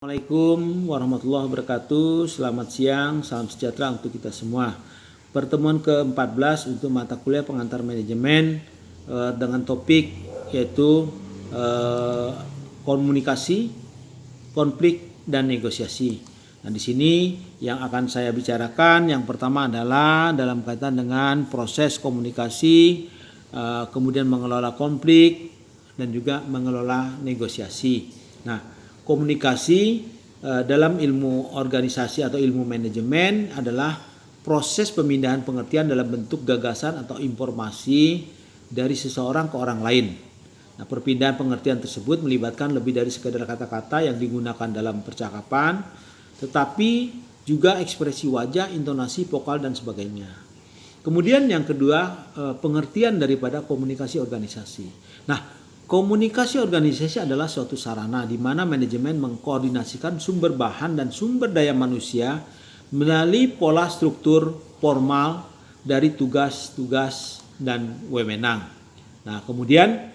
Assalamualaikum warahmatullahi wabarakatuh. Selamat siang, salam sejahtera untuk kita semua. Pertemuan ke-14 untuk mata kuliah pengantar manajemen dengan topik yaitu komunikasi, konflik dan negosiasi. Nah, di sini yang akan saya bicarakan yang pertama adalah dalam kaitan dengan proses komunikasi, kemudian mengelola konflik dan juga mengelola negosiasi. Nah, komunikasi dalam ilmu organisasi atau ilmu manajemen adalah proses pemindahan pengertian dalam bentuk gagasan atau informasi dari seseorang ke orang lain. Nah, perpindahan pengertian tersebut melibatkan lebih dari sekedar kata-kata yang digunakan dalam percakapan, tetapi juga ekspresi wajah, intonasi, vokal, dan sebagainya. Kemudian yang kedua, pengertian daripada komunikasi organisasi. Nah, komunikasi organisasi adalah suatu sarana di mana manajemen mengkoordinasikan sumber bahan dan sumber daya manusia melalui pola struktur formal dari tugas-tugas dan wewenang. Nah, kemudian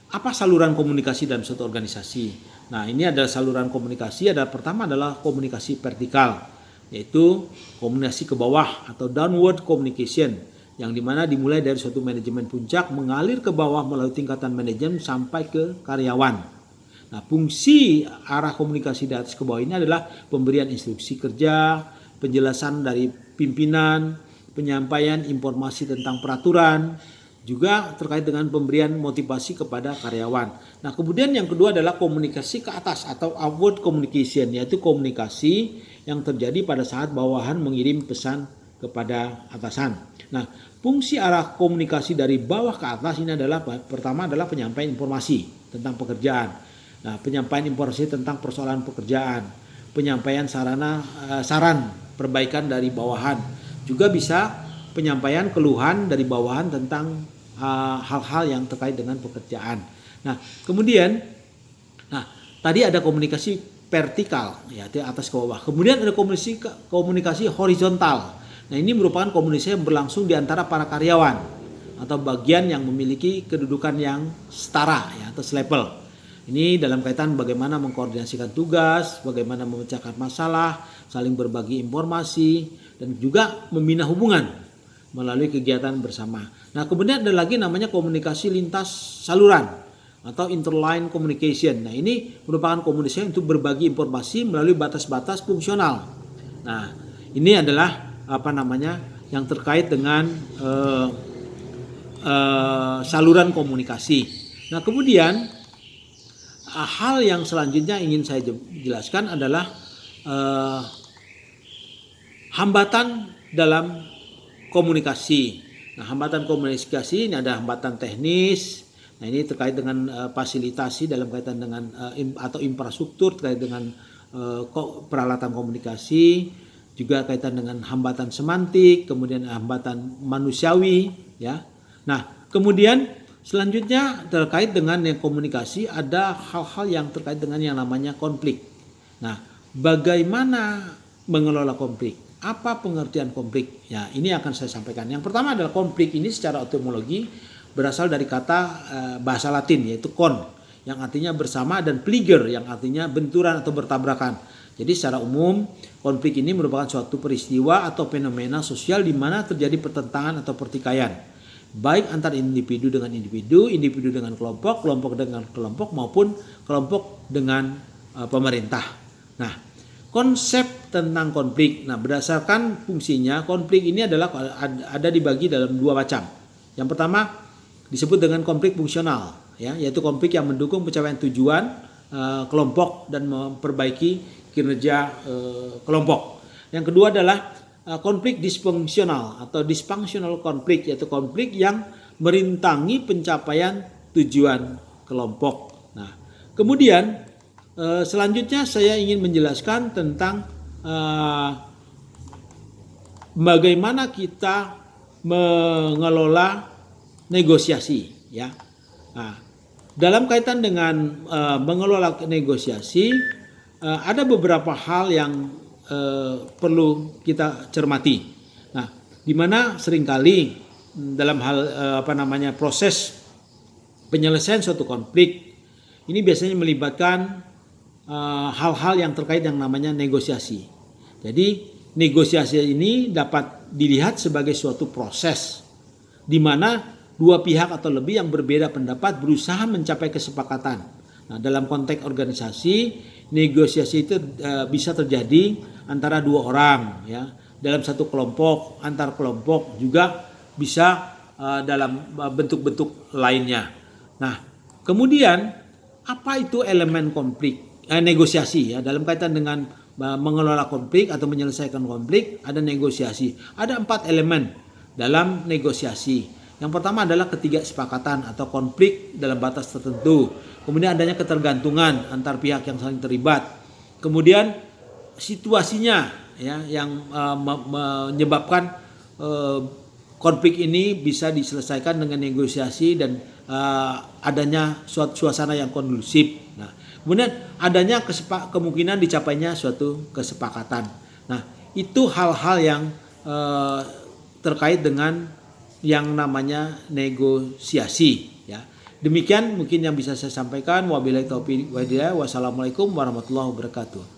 apa saluran komunikasi dalam suatu organisasi? Nah, ini adalah saluran komunikasi. Pertama adalah komunikasi vertikal, yaitu komunikasi ke bawah atau downward communication, yang dimana dimulai dari suatu manajemen puncak mengalir ke bawah melalui tingkatan manajemen sampai ke karyawan. Nah, fungsi arah komunikasi dari atas ke bawah ini adalah pemberian instruksi kerja, penjelasan dari pimpinan, penyampaian informasi tentang peraturan, juga terkait dengan pemberian motivasi kepada karyawan. Nah, kemudian yang kedua adalah komunikasi ke atas atau upward communication, yaitu komunikasi yang terjadi pada saat bawahan mengirim pesan kepada atasan. Nah, fungsi arah komunikasi dari bawah ke atas ini adalah pertama adalah penyampaian informasi tentang pekerjaan. Nah, penyampaian informasi tentang persoalan pekerjaan, penyampaian saran perbaikan dari bawahan. Juga bisa penyampaian keluhan dari bawahan tentang hal-hal yang terkait dengan pekerjaan. Nah, kemudian tadi ada komunikasi vertikal, ya, dari atas ke bawah. Kemudian ada komunikasi horizontal. Nah, ini merupakan komunikasi yang berlangsung di antara para karyawan atau bagian yang memiliki kedudukan yang setara, ya, atau selevel. Ini dalam kaitan bagaimana mengkoordinasikan tugas, bagaimana memecahkan masalah, saling berbagi informasi, dan juga membina hubungan melalui kegiatan bersama. Nah, kemudian ada lagi namanya komunikasi lintas saluran atau interline communication. Nah, ini merupakan komunikasi untuk berbagi informasi melalui batas-batas fungsional. Nah, ini adalah yang terkait dengan saluran komunikasi. Nah, kemudian hal yang selanjutnya ingin saya jelaskan adalah hambatan dalam komunikasi. Nah, hambatan komunikasi ini ada hambatan teknis. Nah, ini terkait dengan fasilitasi dalam kaitan dengan atau infrastruktur terkait dengan peralatan komunikasi. Juga kaitan dengan hambatan semantik, kemudian hambatan manusiawi, ya. Nah, kemudian selanjutnya terkait dengan yang komunikasi ada hal-hal yang terkait dengan yang namanya konflik. Nah, bagaimana mengelola konflik? Apa pengertian konflik? Ya, ini akan saya sampaikan. Yang pertama adalah konflik ini secara etimologi berasal dari kata bahasa Latin yaitu kon, yang artinya bersama, dan pliger yang artinya benturan atau bertabrakan. Jadi secara umum konflik ini merupakan suatu peristiwa atau fenomena sosial di mana terjadi pertentangan atau pertikaian, baik antar individu dengan individu, individu dengan kelompok, kelompok dengan kelompok, maupun kelompok dengan pemerintah. Nah, konsep tentang konflik. Nah, berdasarkan fungsinya konflik ini adalah ada dibagi dalam dua macam. Yang pertama disebut dengan konflik fungsional, ya, yaitu konflik yang mendukung pencapaian tujuan kelompok dan memperbaiki kinerja kelompok. Yang kedua adalah konflik disfungsional atau dysfunctional konflik, yaitu konflik yang merintangi pencapaian tujuan kelompok. Nah, kemudian selanjutnya saya ingin menjelaskan tentang bagaimana kita mengelola negosiasi, ya. Nah, dalam kaitan dengan mengelola negosiasi ada beberapa hal yang perlu kita cermati. Nah, di mana seringkali dalam hal proses penyelesaian suatu konflik ini biasanya melibatkan hal-hal yang terkait yang namanya negosiasi. Jadi negosiasi ini dapat dilihat sebagai suatu proses di mana dua pihak atau lebih yang berbeda pendapat berusaha mencapai kesepakatan. Nah, dalam konteks organisasi, negosiasi itu bisa terjadi antara dua orang, ya, dalam satu kelompok, antar kelompok, juga bisa dalam bentuk-bentuk lainnya. Nah, kemudian apa itu elemen konflik? Negosiasi, ya, dalam kaitan dengan mengelola konflik atau menyelesaikan konflik, ada negosiasi. Ada 4 elemen dalam negosiasi. Yang pertama adalah ketidaksepakatan atau konflik dalam batas tertentu. Kemudian adanya ketergantungan antar pihak yang saling terlibat. Kemudian situasinya, ya, yang menyebabkan konflik ini bisa diselesaikan dengan negosiasi dan adanya suasana yang kondusif. Nah, kemudian adanya kemungkinan dicapainya suatu kesepakatan. Nah, itu hal-hal yang terkait dengan yang namanya negosiasi, ya. Demikian mungkin yang bisa saya sampaikan. Wabillahi taufiq wal hidayah. Wassalamualaikum warahmatullahi wabarakatuh.